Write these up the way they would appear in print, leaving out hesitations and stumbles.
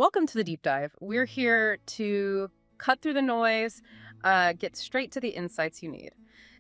Welcome to the deep dive. We're here to cut through the noise, get straight to the insights you need.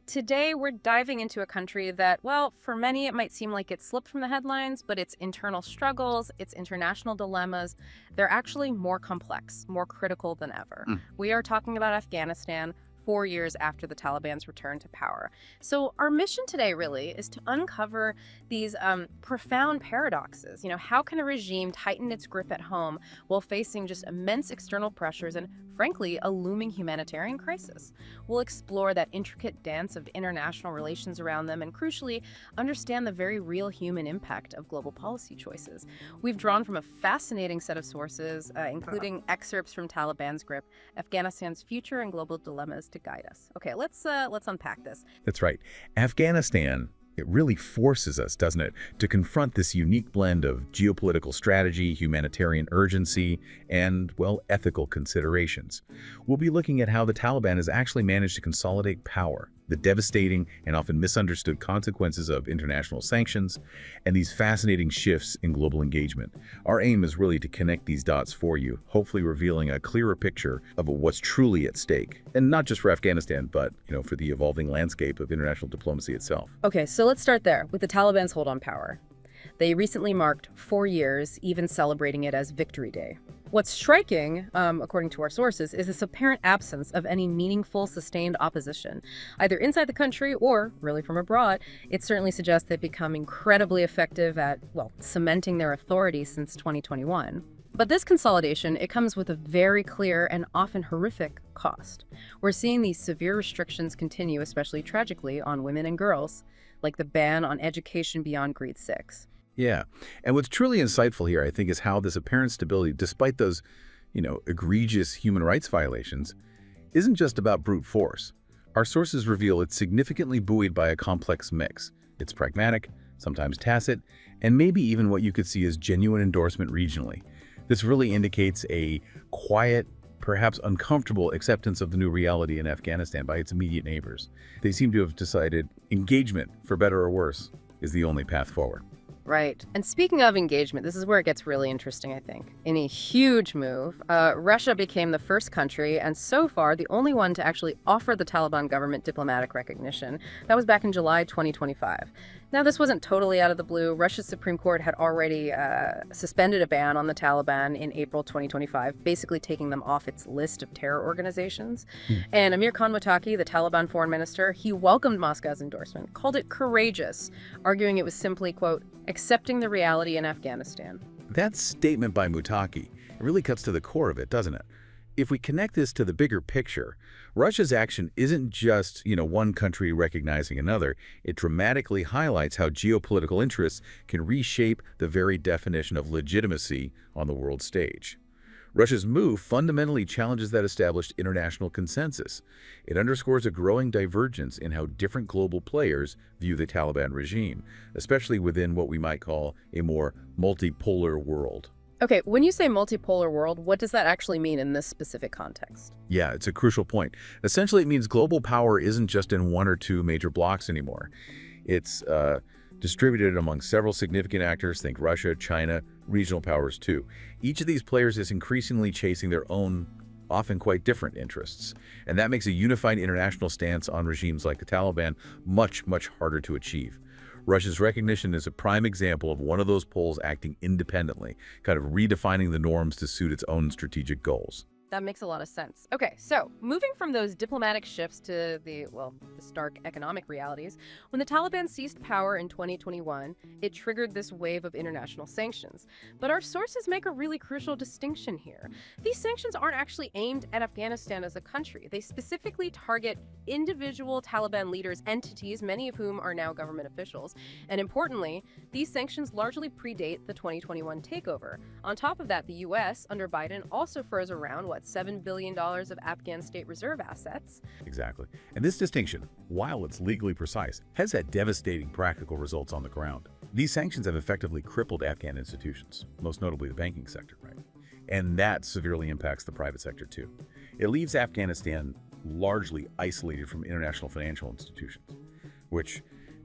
Today, we're diving into a country that, well, for many, it might seem like it slipped from the headlines, but its internal struggles, its international dilemmas, they're actually more complex, more critical than ever. We are talking about Afghanistan, 4 years after the Taliban's return to power. So our mission today really is to uncover these profound paradoxes. How can a regime tighten its grip at home while facing just immense external pressures and, frankly, a looming humanitarian crisis? We'll explore that intricate dance of international relations around them and, crucially, understand the very real human impact of global policy choices. We've drawn from a fascinating set of sources, including excerpts from Taliban's grip, Afghanistan's future and global dilemmas to guide us. Okay, let's unpack this. That's right. Afghanistan, it really forces us, doesn't it, to confront this unique blend of geopolitical strategy, humanitarian urgency, and, well, ethical considerations. We'll be looking at how the Taliban has actually managed to consolidate power, the devastating and often misunderstood consequences of international sanctions, and these fascinating shifts in global engagement. Our aim is really to connect these dots for you, hopefully revealing a clearer picture of what's truly at stake. And not just for Afghanistan, but, for the evolving landscape of international diplomacy itself. Okay, so let's start there with the Taliban's hold on power. They recently marked 4 years, even celebrating it as Victory Day. What's striking, according to our sources, is this apparent absence of any meaningful, sustained opposition, either inside the country or really from abroad. It certainly suggests they've become incredibly effective at, well, cementing their authority since 2021. But this consolidation, it comes with a very clear and often horrific cost. We're seeing these severe restrictions continue, especially tragically, on women and girls, like the ban on education beyond grade 6. Yeah. And what's truly insightful here, I think, is how this apparent stability, despite those, egregious human rights violations, isn't just about brute force. Our sources reveal it's significantly buoyed by a complex mix. It's pragmatic, sometimes tacit, and maybe even what you could see as genuine endorsement regionally. This really indicates a quiet, perhaps uncomfortable acceptance of the new reality in Afghanistan by its immediate neighbors. They seem to have decided engagement, for better or worse, is the only path forward. Right. And speaking of engagement, this is where it gets really interesting, I think. In a huge move, Russia became the first country, and so far the only one to actually offer the Taliban government diplomatic recognition. That was back in July 2025. Now, this wasn't totally out of the blue. Russia's Supreme Court had already suspended a ban on the Taliban in April 2025, basically taking them off its list of terror organizations. And Amir Khan Muttaqi, the Taliban foreign minister, he welcomed Moscow's endorsement, called it courageous, arguing it was simply, quote, accepting the reality in Afghanistan. That statement by Muttaqi really cuts to the core of it, doesn't it? If we connect this to the bigger picture, Russia's action isn't just, one country recognizing another. It dramatically highlights how geopolitical interests can reshape the very definition of legitimacy on the world stage. Russia's move fundamentally challenges that established international consensus. It underscores a growing divergence in how different global players view the Taliban regime, especially within what we might call a more multipolar world. Okay, when you say multipolar world, what does that actually mean in this specific context? Yeah, it's a crucial point. Essentially, it means global power isn't just in one or two major blocks anymore. It's distributed among several significant actors, think Russia, China, regional powers too. Each of these players is increasingly chasing their own, often quite different interests. And that makes a unified international stance on regimes like the Taliban much, much harder to achieve. Russia's recognition is a prime example of one of those poles acting independently, kind of redefining the norms to suit its own strategic goals. That makes a lot of sense. Okay, so moving from those diplomatic shifts to the stark economic realities, when the Taliban seized power in 2021, it triggered this wave of international sanctions. But our sources make a really crucial distinction here. These sanctions aren't actually aimed at Afghanistan as a country. They specifically target individual Taliban leaders, entities, many of whom are now government officials. And importantly, these sanctions largely predate the 2021 takeover. On top of that, the U.S., under Biden, also froze around, $7 billion of Afghan state reserve assets. Exactly. And this distinction, while it's legally precise, has had devastating practical results on the ground. These sanctions have effectively crippled Afghan institutions, most notably the banking sector, right? And that severely impacts the private sector too. It leaves Afghanistan largely isolated from international financial institutions, which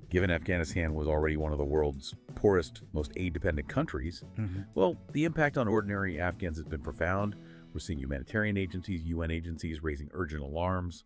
Given Afghanistan was already one of the world's poorest, most aid-dependent countries, well, the impact on ordinary Afghans has been profound. We're seeing humanitarian agencies, UN agencies raising urgent alarms,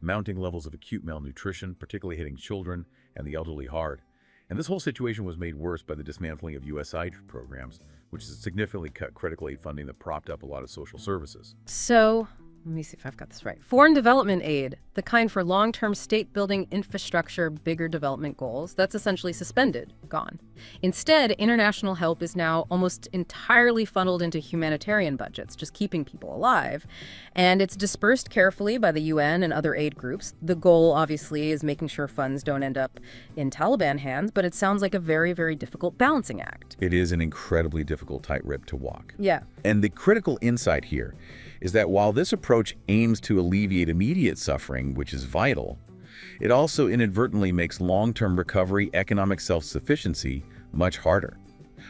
mounting levels of acute malnutrition, particularly hitting children and the elderly hard. And this whole situation was made worse by the dismantling of U.S. aid programs, which has significantly cut critical aid funding that propped up a lot of social services. So, let me see if I've got this right. Foreign development aid, the kind for long-term state-building infrastructure, bigger development goals, that's essentially suspended, gone. Instead, international help is now almost entirely funneled into humanitarian budgets, just keeping people alive. And it's dispersed carefully by the UN and other aid groups. The goal, obviously, is making sure funds don't end up in Taliban hands, but it sounds like a very, very difficult balancing act. It is an incredibly difficult tightrope to walk. Yeah. And the critical insight here is that while this approach aims to alleviate immediate suffering, which is vital, it also inadvertently makes long-term recovery, economic self-sufficiency, much harder.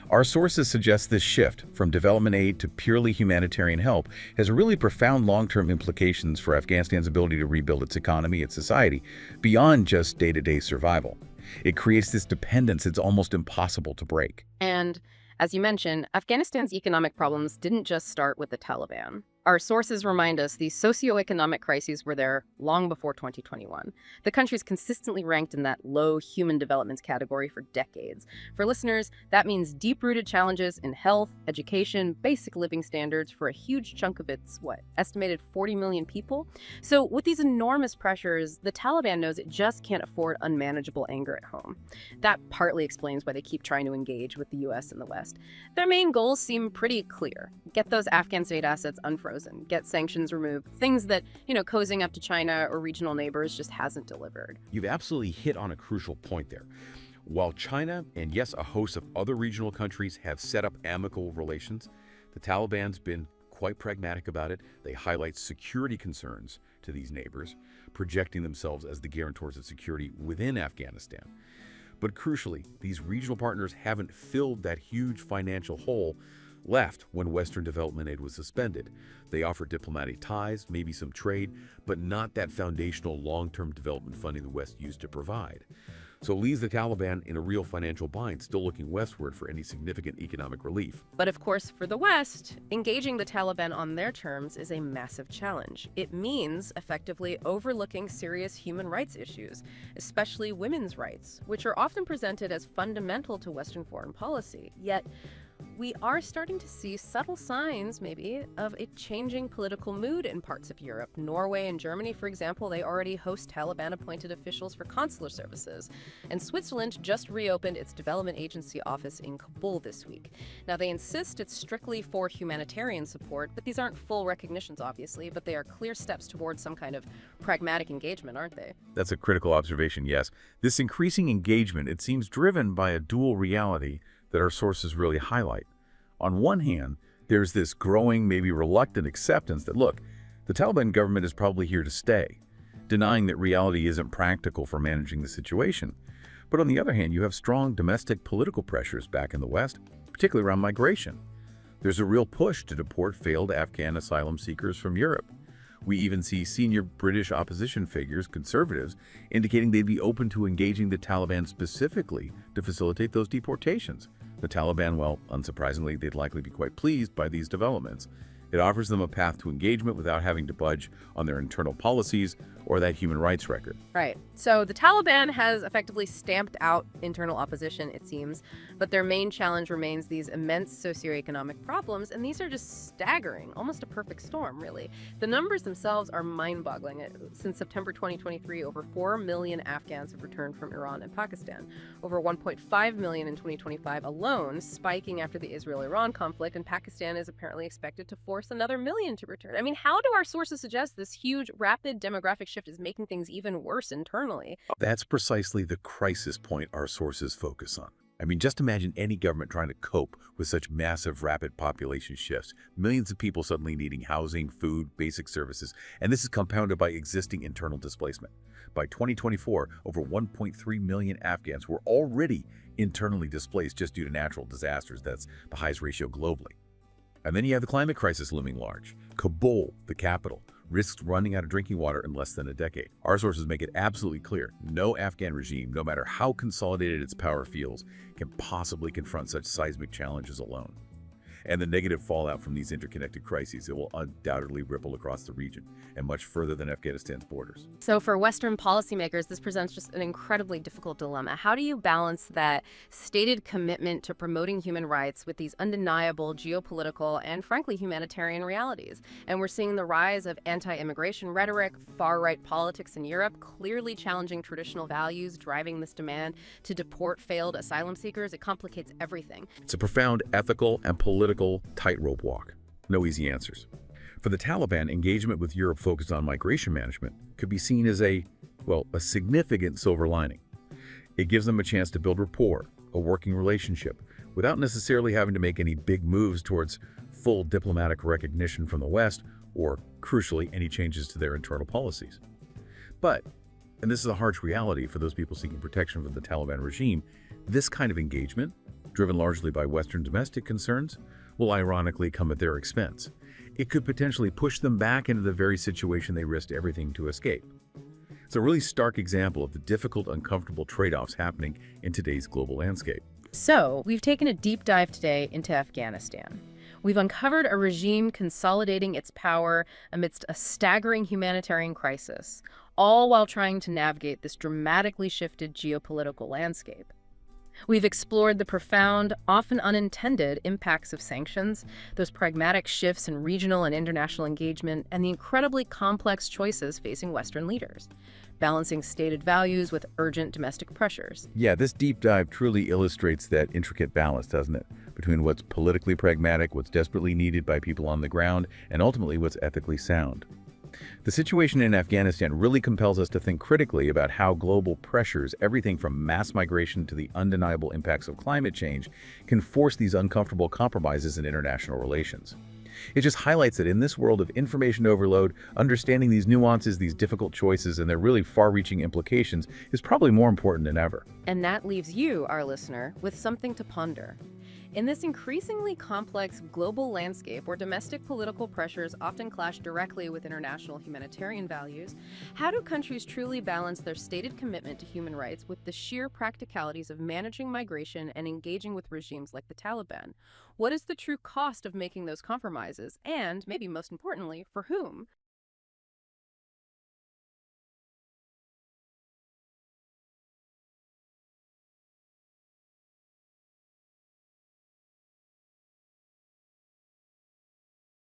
Our sources suggest this shift from development aid to purely humanitarian help has really profound long-term implications for Afghanistan's ability to rebuild its economy, its society, beyond just day-to-day survival. It creates this dependence it's almost impossible to break. And as you mentioned, Afghanistan's economic problems didn't just start with the Taliban. Our sources remind us these socioeconomic crises were there long before 2021. The country's consistently ranked in that low human development category for decades. For listeners, that means deep-rooted challenges in health, education, basic living standards for a huge chunk of its, estimated 40 million people? So with these enormous pressures, the Taliban knows it just can't afford unmanageable anger at home. That partly explains why they keep trying to engage with the US and the West. Their main goals seem pretty clear. Get those Afghan state assets unfrozen. Get sanctions removed, things that, cozying up to China or regional neighbors just hasn't delivered. You've absolutely hit on a crucial point there. While China and, yes, a host of other regional countries have set up amicable relations, the Taliban's been quite pragmatic about it. They highlight security concerns to these neighbors, projecting themselves as the guarantors of security within Afghanistan. But crucially, these regional partners haven't filled that huge financial hole left when Western development aid was suspended. They offer diplomatic ties, maybe some trade, but not that foundational long-term development funding the West used to provide. So it leaves the Taliban in a real financial bind, still looking westward for any significant economic relief. But of course, for the West, engaging the Taliban on their terms is a massive challenge. It means effectively overlooking serious human rights issues, especially women's rights, which are often presented as fundamental to Western foreign policy. Yet, we are starting to see subtle signs, maybe, of a changing political mood in parts of Europe. Norway and Germany, for example, they already host Taliban-appointed officials for consular services. And Switzerland just reopened its development agency office in Kabul this week. Now, they insist it's strictly for humanitarian support, but these aren't full recognitions, obviously, but they are clear steps towards some kind of pragmatic engagement, aren't they? That's a critical observation, yes. This increasing engagement, it seems driven by a dual reality that our sources really highlight. On one hand, there's this growing, maybe reluctant acceptance that, look, the Taliban government is probably here to stay, denying that reality isn't practical for managing the situation. But on the other hand, you have strong domestic political pressures back in the West, particularly around migration. There's a real push to deport failed Afghan asylum seekers from Europe. We even see senior British opposition figures, conservatives, indicating they'd be open to engaging the Taliban specifically to facilitate those deportations. The Taliban, well, unsurprisingly, they'd likely be quite pleased by these developments. It offers them a path to engagement without having to budge on their internal policies or that human rights record. Right. So the Taliban has effectively stamped out internal opposition, it seems, but their main challenge remains these immense socioeconomic problems, and these are just staggering, almost a perfect storm, really. The numbers themselves are mind-boggling. Since September 2023, over 4 million Afghans have returned from Iran and Pakistan, over 1.5 million in 2025 alone, spiking after the Israel-Iran conflict, and Pakistan is apparently expected to force another million to return. I mean, how do our sources suggest this huge, rapid demographic shift is making things even worse internally? That's precisely the crisis point our sources focus on. I mean, just imagine any government trying to cope with such massive, rapid population shifts. Millions of people suddenly needing housing, food, basic services, and this is compounded by existing internal displacement. By 2024, over 1.3 million Afghans were already internally displaced just due to natural disasters. That's the highest ratio globally. And then you have the climate crisis looming large. Kabul, the capital, risks running out of drinking water in less than a decade. Our sources make it absolutely clear no Afghan regime, no matter how consolidated its power feels, can possibly confront such seismic challenges alone. And the negative fallout from these interconnected crises, it will undoubtedly ripple across the region and much further than Afghanistan's borders. So for Western policymakers, this presents just an incredibly difficult dilemma. How do you balance that stated commitment to promoting human rights with these undeniable geopolitical and, frankly, humanitarian realities? And we're seeing the rise of anti-immigration rhetoric, far-right politics in Europe, clearly challenging traditional values, driving this demand to deport failed asylum seekers. It complicates everything. It's a profound ethical and political tightrope walk. No easy answers. For the Taliban, engagement with Europe focused on migration management could be seen as a significant silver lining. It gives them a chance to build rapport, a working relationship, without necessarily having to make any big moves towards full diplomatic recognition from the West or, crucially, any changes to their internal policies. But, and this is a harsh reality for those people seeking protection from the Taliban regime, this kind of engagement, driven largely by Western domestic concerns, will ironically come at their expense. It could potentially push them back into the very situation they risked everything to escape. It's a really stark example of the difficult, uncomfortable trade-offs happening in today's global landscape. So, we've taken a deep dive today into Afghanistan. We've uncovered a regime consolidating its power amidst a staggering humanitarian crisis, all while trying to navigate this dramatically shifted geopolitical landscape. We've explored the profound, often unintended, impacts of sanctions, those pragmatic shifts in regional and international engagement, and the incredibly complex choices facing Western leaders, balancing stated values with urgent domestic pressures. Yeah, this deep dive truly illustrates that intricate balance, doesn't it? Between what's politically pragmatic, what's desperately needed by people on the ground, and ultimately what's ethically sound. The situation in Afghanistan really compels us to think critically about how global pressures, everything from mass migration to the undeniable impacts of climate change, can force these uncomfortable compromises in international relations. It just highlights that in this world of information overload, understanding these nuances, these difficult choices, and their really far-reaching implications is probably more important than ever. And that leaves you, our listener, with something to ponder. In this increasingly complex global landscape where domestic political pressures often clash directly with international humanitarian values, how do countries truly balance their stated commitment to human rights with the sheer practicalities of managing migration and engaging with regimes like the Taliban? What is the true cost of making those compromises? And, maybe most importantly, for whom?